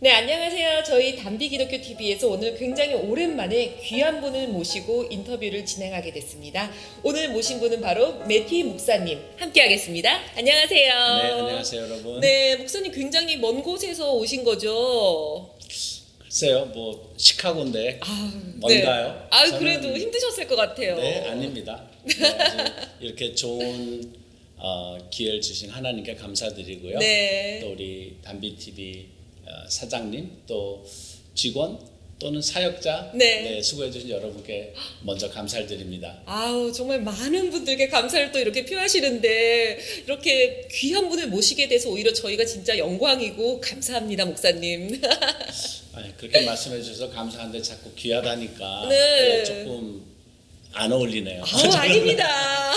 네, 안녕하세요. 저희 담비기독교 TV에서 오늘 굉장히 오랜만에 귀한 분을 모시고 인터뷰를 진행하게 됐습니다. 오늘 모신 분은 바로 매튜 목사님 함께하겠습니다. 안녕하세요. 네, 안녕하세요, 여러분. 네, 목사님 굉장히 먼 곳에서 오신 거죠? 글쎄요, 뭐 시카고인데 네. 먼가요? 그래도 저는- 힘드셨을 것 같아요. 네, 아닙니다. 아주 이렇게 좋은 기회를 주신 하나님께 감사드리고요. 네. 또 우리 담비 TV 사장님, 또 직원 또는 사역자, 네. 수고해 주신 여러분께 먼저 감사를 드립니다. 정말 많은 분들께 감사를 또 이렇게 표하시는데 이렇게 귀한 분을 모시게 돼서 오히려 저희가 진짜 영광이고 감사합니다, 목사님. 그렇게 말씀해 주셔서 감사한데 자꾸 귀하다니까 네. 조금 안 어울리네요. 아닙니다.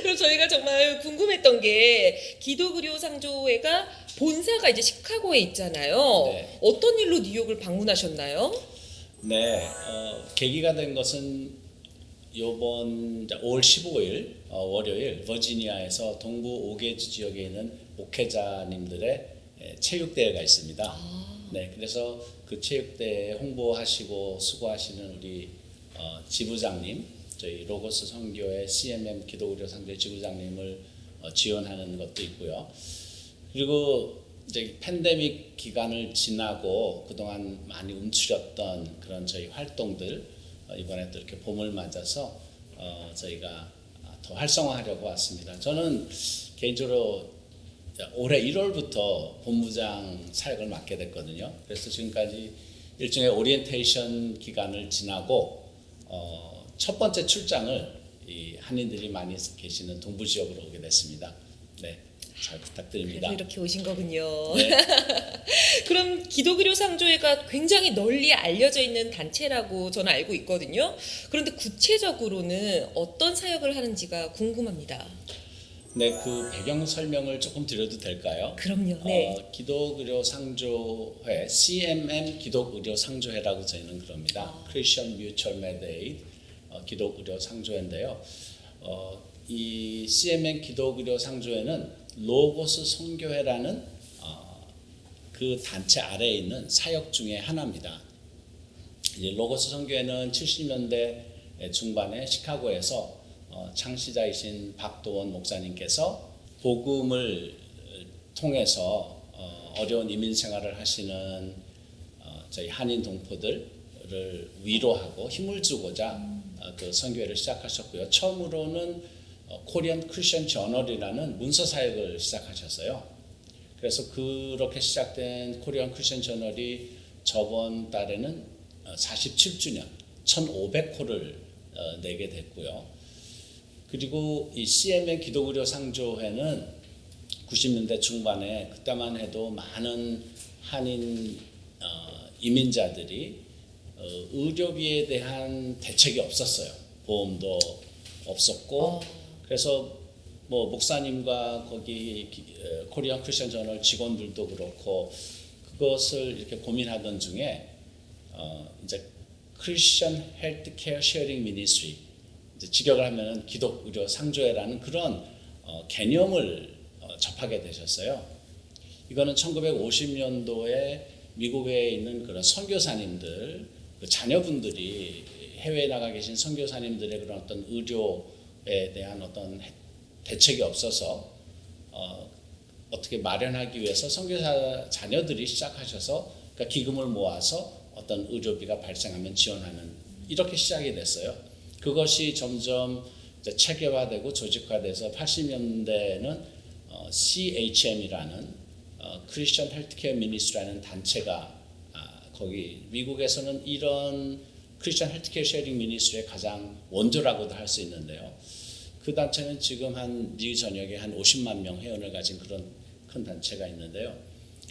그럼 저희가 정말 궁금했던 게 기독의료상조회가 본사가 이제 시카고에 있잖아요. 네. 어떤 일로 뉴욕을 방문하셨나요? 네, 계기가 된 것은 이번 5월 15일 월요일 버지니아에서 동부 5개주 지역에 있는 목회자님들의 체육대회가 있습니다. 네, 그래서 그 체육대회 홍보하시고 수고하시는 우리 지부장님, 저희 로고스 선교회 CMM 기독의료상조회 지부장님을 지원하는 것도 있고요. 그리고 이제 팬데믹 기간을 지나고 그동안 많이 움츠렸던 그런 저희 활동들 이번에 또 이렇게 봄을 맞아서 저희가 더 활성화하려고 왔습니다. 저는 개인적으로 올해 1월부터 본부장 사역을 맡게 됐거든요. 그래서 지금까지 일종의 오리엔테이션 기간을 지나고 첫 번째 출장을 이 한인들이 많이 계시는 동부 지역으로 오게 됐습니다. 네, 잘 부탁드립니다. 그래서 이렇게 오신 거군요. 네. 그럼 기독의료상조회가 굉장히 널리 알려져 있는 단체라고 저는 알고 있거든요. 그런데 구체적으로는 어떤 사역을 하는지가 궁금합니다. 네, 그 배경 설명을 조금 드려도 될까요? 그럼요. 네. 기독의료상조회, CMM 기독의료상조회라고 저희는 그럽니다. Christian Mutual Med Aid 기독의료상조회인데요. 이 CMM 기독의료상조회는 로고스 선교회라는 그 단체 아래에 있는 사역 중에 하나입니다. 이제 로고스 선교회는 70년대 중반에 시카고에서 창시자이신 박도원 목사님께서 복음을 통해서 어려운 이민 생활을 하시는 저희 한인 동포들을 위로하고 힘을 주고자 그 선교회를 시작하셨고요. 처음으로는 코리안 크리스천 저널이라는 문서 사역을 시작하셨어요. 그래서 그렇게 시작된 코리안 크리스천 저널이 저번 달에는 47주년 1,500호를 내게 됐고요. 그리고 이 CMM 기독의료상조회는 90년대 중반에 그때만 해도 많은 한인 이민자들이 의료비에 대한 대책이 없었어요. 보험도 없었고 그래서 뭐 목사님과 거기 코리안 크리스천 저널 직원들도 그렇고 그것을 이렇게 고민하던 중에 이제 크리스천 헬스케어 쉐어링 미니스트리 직역을 하면 기독의료 상조회라는 그런 개념을 접하게 되셨어요. 이거는 1950년도에 미국에 있는 그런 선교사님들, 그 자녀분들이 해외에 나가 계신 선교사님들의 그런 어떤 의료에 대한 어떤 대책이 없어서 어떻게 마련하기 위해서 선교사 자녀들이 시작하셔서 그러니까 기금을 모아서 어떤 의료비가 발생하면 지원하는 이렇게 시작이 됐어요. 그것이 점점 체계화되고 조직화돼서 80년대에는 CHM이라는 크리스천 헬스케어 미니스트리라는 단체가 거기 미국에서는 이런 크리스천 헬스케어 쉐어링 미니스트리의 가장 원조라고도 할 수 있는데요. 그 단체는 지금 한 미국 전역에 한 50만 명 회원을 가진 그런 큰 단체가 있는데요.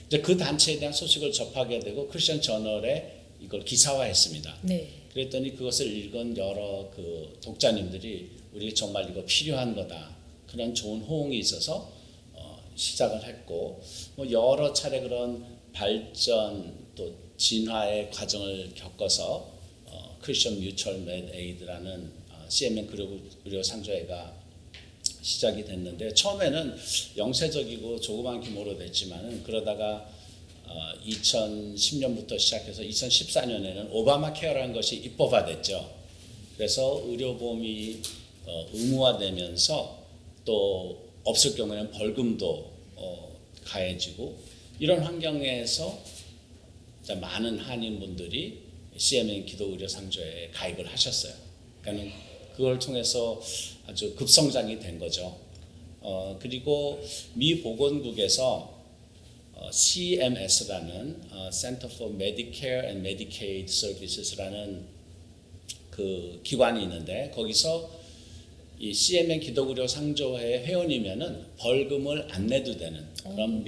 이제 그 단체에 대한 소식을 접하게 되고 크리스천 저널에 이걸 기사화했습니다. 네. 그랬더니 그것을 읽은 여러 그 독자님들이 우리 정말 이거 필요한 거다. 그런 좋은 호응이 있어서 시작을 했고 뭐 여러 차례 그런 발전 또 진화의 과정을 겪어서 크리스천 뮤추얼 med 에이드라는 CMM 의료 상조회가 시작이 됐는데 처음에는 영세적이고 조그만 규모로 됐지만은 그러다가 2010년부터 시작해서 2014년에는 오바마 케어라는 것이 입법화됐죠. 그래서 의료보험이 의무화되면서 또 없을 경우에는 벌금도 가해지고 이런 환경에서 많은 한인분들이 CMN 기도의료상조에 가입을 하셨어요. 그러니까 그걸 통해서 아주 급성장이 된 거죠. 그리고 미 보건국에서 CMS라는 Center for Medicare and Medicaid Services라는 그 기관이 있는데 거기서 이 CMN 기독의료 상조회 회원이면은 벌금을 안 내도 되는 그런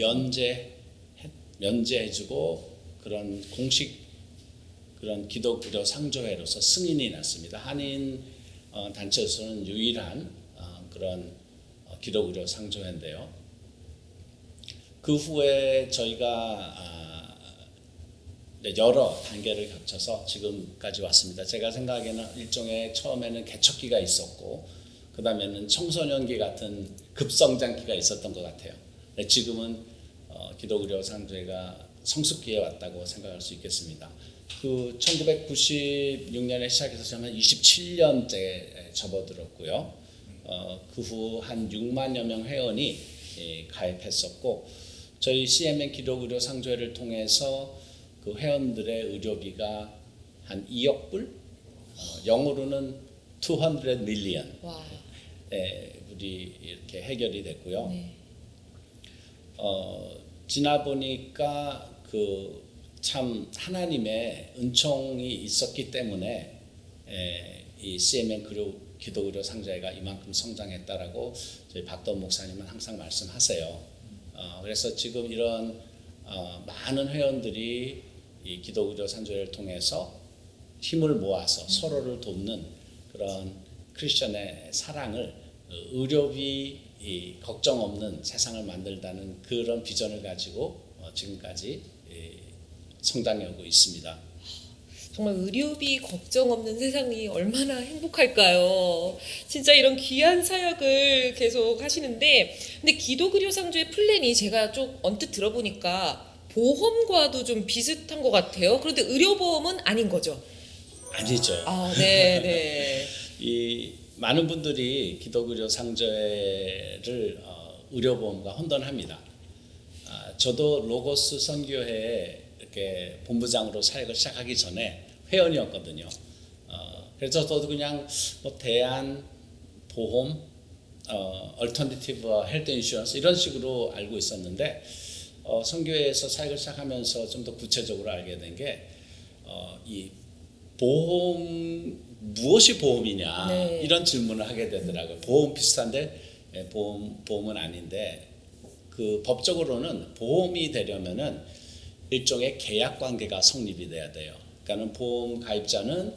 면제해주고 그런 공식 그런 기독의료 상조회로서 승인이 났습니다. 한인 단체에서는 유일한 그런 기독의료 상조회인데요. 그 후에 저희가 여러 단계를 거쳐서 지금까지 왔습니다. 제가 생각하기에는 일종의 처음에는 개척기가 있었고 그 다음에는 청소년기 같은 급성장기가 있었던 것 같아요. 지금은 기독의료 상조회가 성숙기에 왔다고 생각할 수 있겠습니다. 그 1996년에 시작해서 저는 27년째 접어들었고요. 그 후 한 6만여 명 회원이 가입했었고 저희 CMN 기독의료 상조회를 통해서 그 회원들의 의료비가 한 2억 불, 영어로는 200 million 불이 이렇게 해결이 됐고요. 네. 지나 보니까 그 참 하나님의 은총이 있었기 때문에 이 CMN 기독의료 상조회가 이만큼 성장했다라고 저희 박도원 목사님은 항상 말씀하세요. 그래서 지금 이런 많은 회원들이 이 기독의료 상조회를 통해서 힘을 모아서 서로를 돕는 그런 크리스천의 사랑을 의료비 걱정 없는 세상을 만들다는 그런 비전을 가지고 지금까지 성장하고 있습니다. 정말 의료비 걱정 없는 세상이 얼마나 행복할까요? 진짜 이런 귀한 사역을 계속 하시는데 근데 기독의료 상조의 플랜이 제가 좀 언뜻 들어보니까 보험과도 좀 비슷한 것 같아요. 그런데 의료보험은 아닌 거죠? 아니죠. 네. 이 많은 분들이 기독의료 상조회를 의료보험과 혼돈합니다. 저도 로고스 선교회에 이렇게 본부장으로 사역을 시작하기 전에 회원이었거든요. 그래서 저도 그냥 뭐 대안 보험, 얼터너티브 헬스 인슈런스 이런 식으로 알고 있었는데 선교회에서 사역을 시작하면서 좀 더 구체적으로 알게 된 게 이 보험 무엇이 보험이냐 네. 이런 질문을 하게 되더라고요. 보험 비슷한데 보험은 아닌데 그 법적으로는 보험이 되려면은 일종의 계약 관계가 성립이 돼야 돼요. 그러니까는 보험 가입자는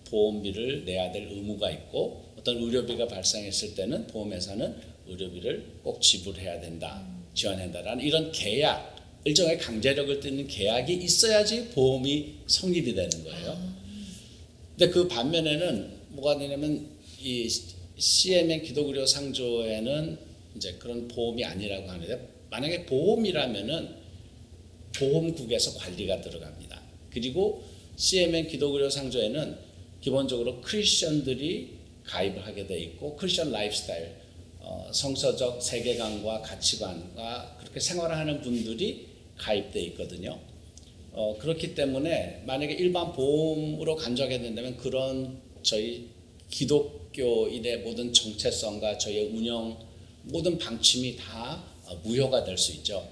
보험비를 내야 될 의무가 있고 어떤 의료비가 발생했을 때는 보험회사는 의료비를 꼭 지불해야 된다, 지원한다라는 이런 계약, 일종의 강제력을 띠는 계약이 있어야지 보험이 성립이 되는 거예요. 근데 그 반면에는 뭐가 되냐면 이 CMN 기독의료 상조에는 이제 그런 보험이 아니라고 하는데 만약에 보험이라면은 보험국에서 관리가 들어갑니다. 그리고 CMN 기독의료 상조에는 기본적으로 크리스천들이 가입을 하게 돼 있고 크리스천 라이프스타일, 성서적 세계관과 가치관과 그렇게 생활하는 분들이 가입돼 있거든요. 그렇기 때문에 만약에 일반 보험으로 간주하게 된다면 그런 저희 기독교인의 모든 정체성과 저희의 운영 모든 방침이 다 무효가 될 수 있죠.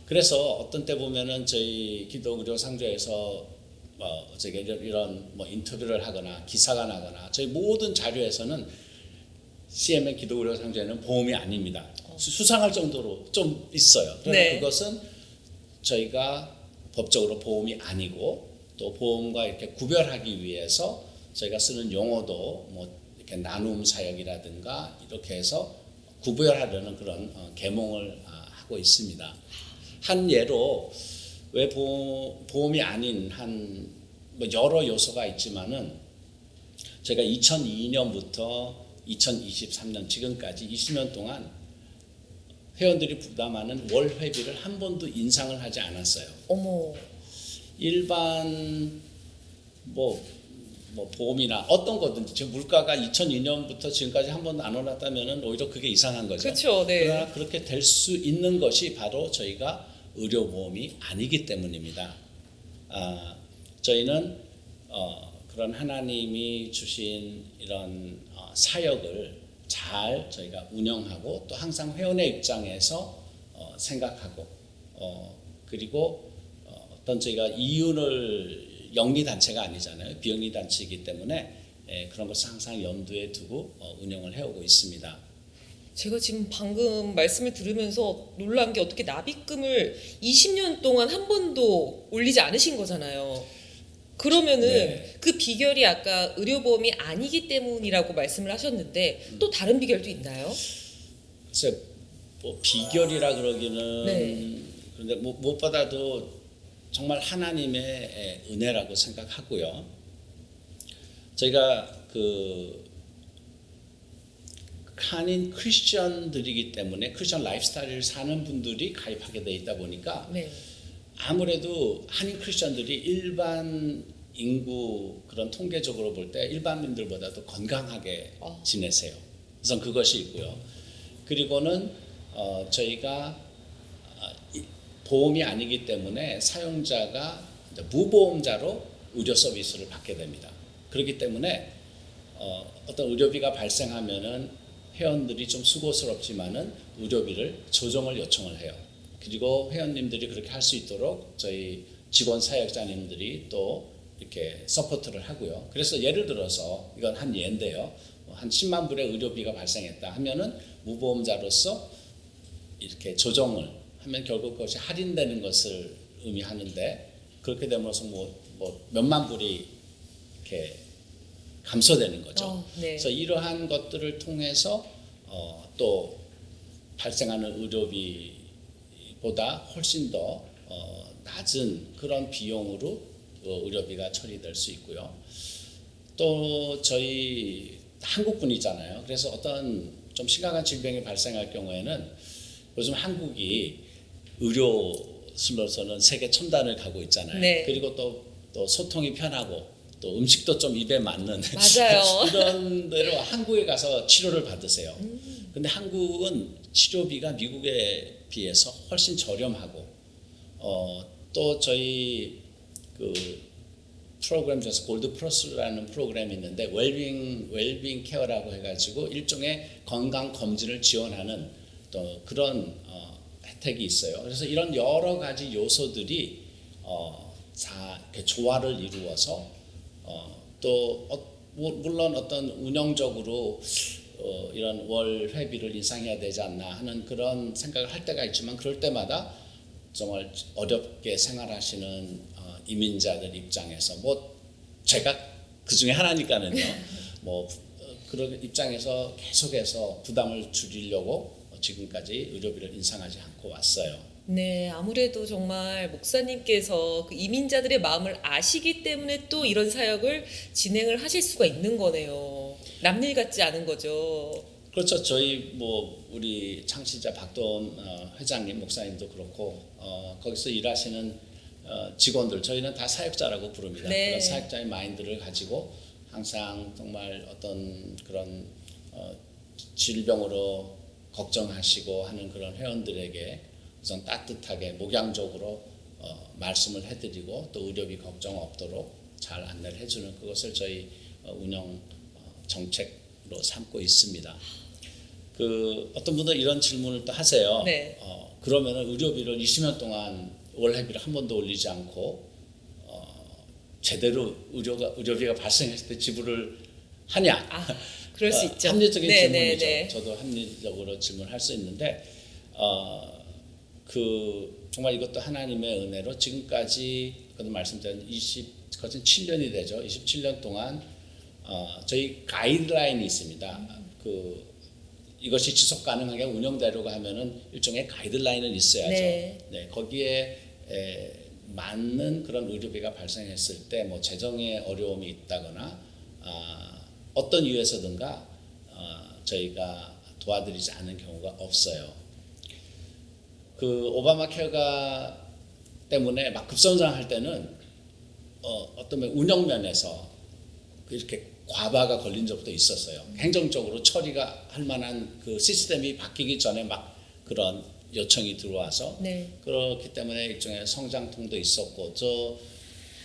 그래서 어떤 때 보면은 저희 기독의료 상조에서 저기 이런 뭐 인터뷰를 하거나 기사가 나거나 저희 모든 자료에서는 CMN 기독의료 상조에는 보험이 아닙니다. 수상할 정도로 좀 있어요. 그러나 네. 그것은 저희가 법적으로 보험이 아니고 또 보험과 이렇게 구별하기 위해서 저희가 쓰는 용어도 뭐 이렇게 나눔 사역이라든가 이렇게 해서 구별하려는 그런 계몽을 하고 있습니다. 한 예로 왜 보험이 아닌 한 뭐 여러 요소가 있지만은 제가 2002년부터 2023년 지금까지 20년 동안 회원들이 부담하는 월 회비를 한 번도 인상을 하지 않았어요. 어머. 일반 뭐 보험이나 어떤 거든지 지금 물가가 2002년부터 지금까지 한 번도 안 올랐다면은 오히려 그게 이상한 거죠. 그렇죠. 네. 그러나 그렇게 될 수 있는 것이 바로 저희가 의료보험이 아니기 때문입니다. 저희는 그런 하나님이 주신 이런 사역을 잘 저희가 운영하고 또 항상 회원의 입장에서 생각하고 그리고 어떤 저희가 이윤을 영리 단체가 아니잖아요. 비영리 단체이기 때문에 그런 것을 항상 염두에 두고 운영을 해오고 있습니다. 제가 지금 방금 말씀을 들으면서 놀란 게 어떻게 납입금을 20년 동안 한 번도 올리지 않으신 거잖아요. 그러면은 네. 그 비결이 아까 의료보험이 아니기 때문이라고 말씀을 하셨는데 또 다른 비결도 있나요? 그래서 뭐 비결이라 그러기는 네. 그런데 무엇보다도 정말 하나님의 은혜라고 생각하고요. 저희가 그 한인 크리스천들이기 때문에 크리스천 라이프스타일을 사는 분들이 가입하게 돼 있다 보니까 네. 아무래도 한인 크리스천들이 일반 인구 그런 통계적으로 볼 때 일반민들보다도 건강하게 지내세요. 우선 그것이 있고요. 그리고는 저희가 보험이 아니기 때문에 사용자가 무보험자로 의료 서비스를 받게 됩니다. 그렇기 때문에 어떤 의료비가 발생하면은 회원들이 좀 수고스럽지만은 의료비를 조정을 요청을 해요. 그리고 회원님들이 그렇게 할 수 있도록 저희 직원 사역자님들이 또 이렇게 서포트를 하고요. 그래서 예를 들어서 이건 한 예인데요. 한 10만 불의 의료비가 발생했다 하면은 무보험자로서 이렇게 조정을 하면 결국 그것이 할인되는 것을 의미하는데 그렇게 되면서 뭐 몇만 불이 이렇게 감소되는 거죠. 네. 그래서 이러한 것들을 통해서 또 발생하는 의료비보다 훨씬 더 낮은 그런 비용으로 의료비가 처리될 수 있고요. 또 저희 한국 분이잖아요. 그래서 어떤 좀 심각한 질병이 발생할 경우에는 요즘 한국이 의료술로서는 세계 첨단을 가고 있잖아요. 네. 그리고 또 소통이 편하고 또 음식도 좀 입에 맞는 맞아요. 이런 대로 한국에 가서 치료를 받으세요. 근데 한국은 치료비가 미국에 비해서 훨씬 저렴하고 또 저희 그 프로그램 중에서 골드 플러스라는 프로그램이 있는데 웰빙 케어라고 해가지고 일종의 건강 검진을 지원하는 또 그런 혜택이 있어요. 그래서 이런 여러 가지 요소들이 다 이렇게 조화를 이루어서 또 물론 어떤 운영적으로 이런 월 회비를 인상해야 되지 않나 하는 그런 생각을 할 때가 있지만 그럴 때마다 정말 어렵게 생활하시는 이민자들 입장에서 뭐 제가 그 중에 하나니까는요. 뭐 그런 입장에서 계속해서 부담을 줄이려고 지금까지 의료비를 인상하지 않고 왔어요. 네, 아무래도 정말 목사님께서 그 이민자들의 마음을 아시기 때문에 또 이런 사역을 진행을 하실 수가 있는 거네요. 남일 같지 않은 거죠. 그렇죠. 저희 뭐 우리 창시자 박도원 회장님, 목사님도 그렇고 거기서 일하시는 직원들 저희는 다 사역자라고 부릅니다. 네. 그런 사역자의 마인드를 가지고 항상 정말 어떤 그런 질병으로 걱정하시고 하는 그런 회원들에게 우선 따뜻하게 목양적으로 말씀을 해드리고 또 의료비 걱정 없도록 잘 안내를 해주는 그것을 저희 운영 정책으로 삼고 있습니다. 그 어떤 분들 이런 질문을 또 하세요. 네. 그러면 의료비를 20년 동안 월회비를 한 번도 올리지 않고 제대로 의료비가 발생했을 때 지불을 하냐? 그럴 수 있죠. 합리적인 네, 질문이죠. 네, 네. 저도 합리적으로 질문할 수 있는데 그 정말 이것도 하나님의 은혜로 지금까지 그도 말씀드린 27년이 되죠. 27년 동안 저희 가이드라인이 있습니다. 그 이것이 지속 가능하게 운영되려고 하면은 일종의 가이드라인은 있어야죠. 네. 거기에 맞는 그런 의료비가 발생했을 때 뭐 재정에 어려움이 있다거나 어떤 이유에서든가 저희가 도와드리지 않는 경우가 없어요. 그 오바마 케어가 때문에 막 급성장할 때는 어떤 운영 면에서 이렇게 과부하가 걸린 적도 있었어요. 행정적으로 처리가 할 만한 그 시스템이 바뀌기 전에 막 그런 요청이 들어와서 네. 그렇기 때문에 일종의 성장통도 있었고 저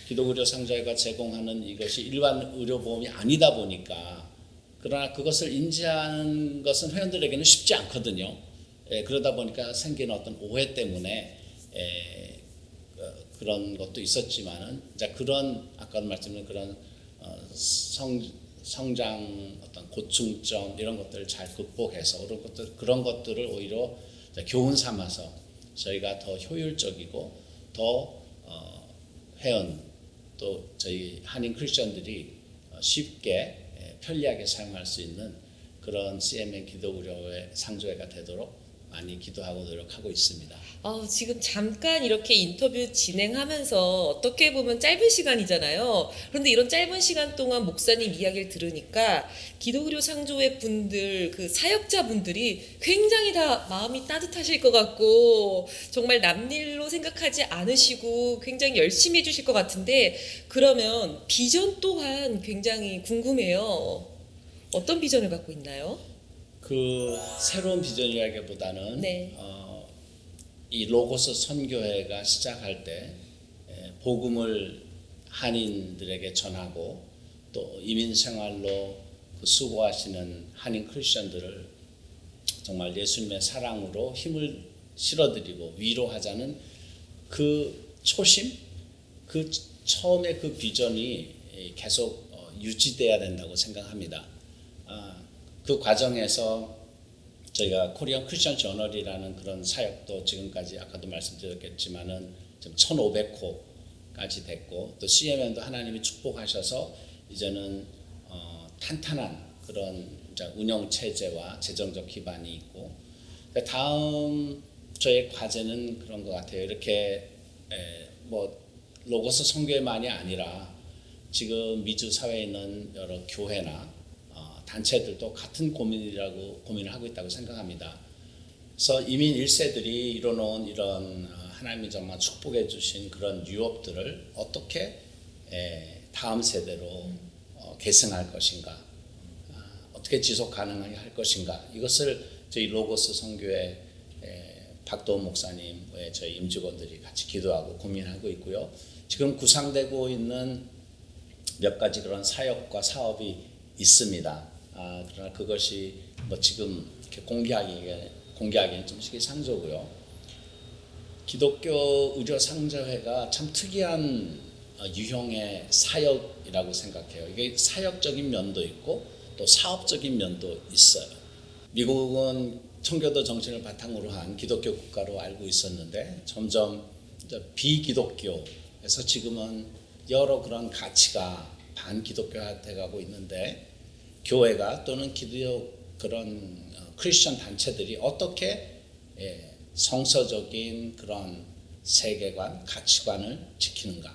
기독의료 상자회가 제공하는 이것이 일반 의료보험이 아니다 보니까 그러나 그것을 인지하는 것은 회원들에게는 쉽지 않거든요. 그러다 보니까 생기는 어떤 오해 때문에 그런 것도 있었지만은 이제 그런 아까 말씀드린 그런 성장 어떤 고충점 이런 것들을 잘 극복해서 그런 것들을 오히려 교훈 삼아서 저희가 더 효율적이고 더 회원 또 저희 한인 크리스천들이 쉽게 편리하게 사용할 수 있는 그런 CMN 기독의료의 상조회가 되도록 많이 기도하고 노력하고 있습니다. 지금 잠깐 이렇게 인터뷰 진행하면서 어떻게 보면 짧은 시간이잖아요. 그런데 이런 짧은 시간 동안 목사님 이야기를 들으니까 기독의료 상조회 분들, 그 사역자 분들이 굉장히 다 마음이 따뜻하실 것 같고 정말 남일로 생각하지 않으시고 굉장히 열심히 해주실 것 같은데 그러면 비전 또한 굉장히 궁금해요. 어떤 비전을 갖고 있나요? 그 새로운 비전이라기보다는 네. 이 로고스 선교회가 시작할 때 복음을 한인들에게 전하고 또 이민 생활로 그 수고하시는 한인 크리스천들을 정말 예수님의 사랑으로 힘을 실어드리고 위로하자는 그 초심, 그 처음에 그 비전이 계속 유지돼야 된다고 생각합니다. 그 과정에서 저희가 코리안 크리스천 저널이라는 그런 사역도 지금까지 아까도 말씀드렸겠지만은 지금 1,500호까지 됐고 또 CMN도 하나님이 축복하셔서 이제는 탄탄한 그런 운영 체제와 재정적 기반이 있고 다음 저의 과제는 그런 것 같아요. 이렇게 로고스 선교회만이 아니라 지금 미주 사회에 있는 여러 교회나 단체들도 같은 고민을 하고 있다고 생각합니다. 그래서 이민 1세들이 이뤄놓은 이런 하나님이 정말 축복해 주신 그런 유업들을 어떻게 다음 세대로 계승할 것인가, 어떻게 지속 가능하게 할 것인가, 이것을 저희 로고스 선교회 박도원 목사님, 저희 임직원들이 같이 기도하고 고민하고 있고요. 지금 구상되고 있는 몇 가지 그런 사역과 사업이 있습니다. 그러나 그것이 지금 이렇게 공개하기는 좀 시기상조고요. 기독교 의료 상자회가 참 특이한 유형의 사역이라고 생각해요. 이게 사역적인 면도 있고 또 사업적인 면도 있어요. 미국은 청교도 정신을 바탕으로 한 기독교 국가로 알고 있었는데 점점 비기독교에서 지금은 여러 그런 가치가 반기독교화 돼가고 있는데 교회가 또는 그런 크리스천 단체들이 어떻게 성서적인 그런 세계관, 가치관을 지키는가.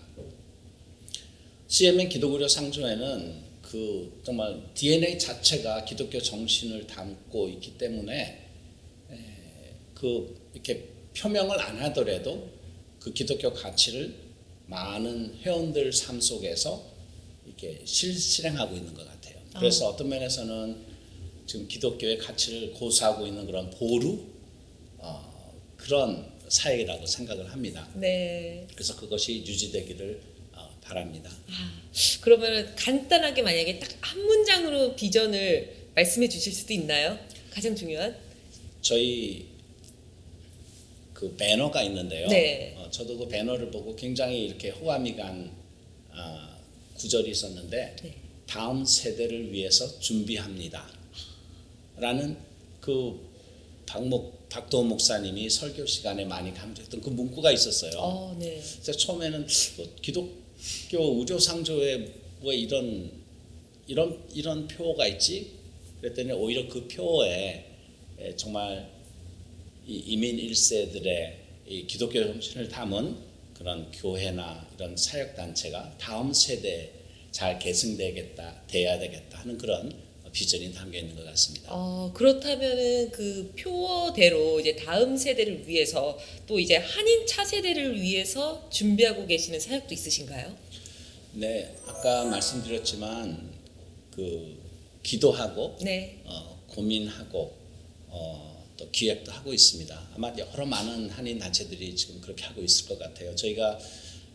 CMN 기독의료 상조회는 그 정말 DNA 자체가 기독교 정신을 담고 있기 때문에 이렇게 표명을 안 하더라도 그 기독교 가치를 많은 회원들 삶 속에서 이렇게 실행하고 있는 것 같아요. 그래서 어떤 면에서는 지금 기독교의 가치를 고수하고 있는 그런 보루 그런 사역이라고 생각을 합니다. 네. 그래서 그것이 유지되기를 바랍니다. 그러면 간단하게 만약에 딱 한 문장으로 비전을 말씀해 주실 수도 있나요? 가장 중요한? 저희 그 배너가 있는데요. 네. 저도 그 배너를 보고 굉장히 이렇게 호감이 간 구절이 있었는데 네. 다음 세대를 위해서 준비합니다. 라는 그 박도원 목사님이 설교 시간에 많이 강조했던 그 문구가 있었어요. 네. 그래서 처음에는 기독교 의료상조에 왜 이런 표어가 있지? 그랬더니 오히려 그 표어에 정말 이민 1세들의 이 기독교 정신을 담은 그런 교회나 이런 사역 단체가 다음 세대에 잘 계승되겠다, 돼야 되겠다 하는 그런 비전이 담겨 있는 것 같습니다. 그렇다면은 그 표어대로 이제 다음 세대를 위해서 또 이제 한인 차세대를 위해서 준비하고 계시는 사역도 있으신가요? 네, 아까 말씀드렸지만 그 기도하고 네. 고민하고 또 기획도 하고 있습니다. 아마 여러 많은 한인 단체들이 지금 그렇게 하고 있을 것 같아요. 저희가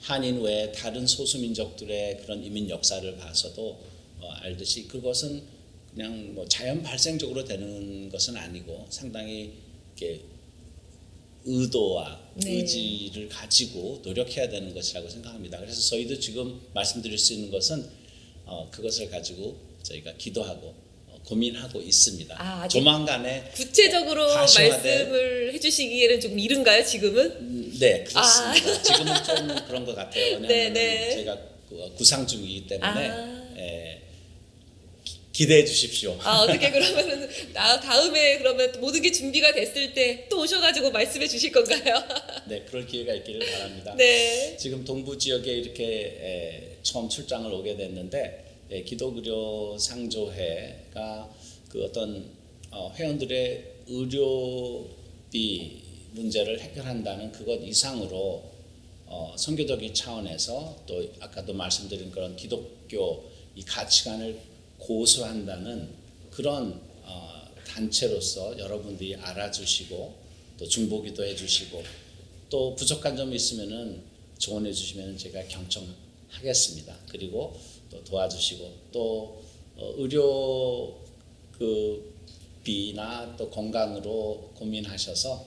한인 외에 다른 소수민족들의 그런 이민 역사를 봐서도 알듯이 그것은 그냥 뭐 자연 발생적으로 되는 것은 아니고 상당히 이렇게 의도와 네. 의지를 가지고 노력해야 되는 것이라고 생각합니다. 그래서 저희도 지금 말씀드릴 수 있는 것은 그것을 가지고 저희가 기도하고 고민하고 있습니다. 아직 조만간에 구체적으로 말씀을 해주시기에는 조금 이른가요, 지금은? 네, 그렇습니다. 지금은 좀 그런 것 같아요. 왜냐하면 네네. 제가 구상 중이기 때문에 아. 기대해 주십시오. 어떻게 그러면은 다음에 그러면 모든 게 준비가 됐을 때 또 오셔가지고 말씀해 주실 건가요? 네, 그럴 기회가 있기를 바랍니다. 네. 지금 동부 지역에 이렇게 처음 출장을 오게 됐는데 기독의료 상조회가 그 어떤 회원들의 의료비 문제를 해결한다는 그것 이상으로 선교적인 차원에서 또 아까도 말씀드린 그런 기독교 이 가치관을 고수한다는 그런 단체로서 여러분들이 알아주시고 또 중보기도 해주시고 또 부족한 점이 있으면은 조언해 주시면 제가 경청하겠습니다. 그리고 또 도와주시고 또 의료 그 비나 또 건강으로 고민하셔서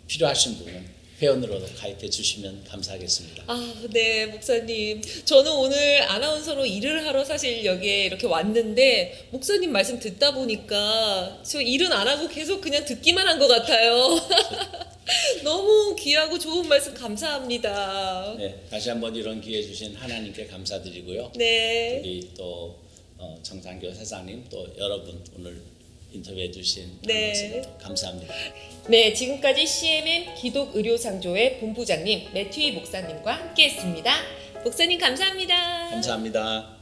필요하신 분은 회원으로도 가입해 주시면 감사하겠습니다. 네, 목사님. 저는 오늘 아나운서로 일을 하러 사실 여기에 이렇게 왔는데 목사님 말씀 듣다 보니까 저 일은 안 하고 계속 그냥 듣기만 한 것 같아요. 너무 귀하고 좋은 말씀 감사합니다. 네, 다시 한번 이런 기회 주신 하나님께 감사드리고요. 네. 우리 또 정상교 사장님 또 여러분 오늘 인터뷰해 주신 네. 감사합니다. 네, 지금까지 CMM 기독의료상조회 본부장님 매튜이 목사님과 함께했습니다. 목사님 감사합니다. 감사합니다.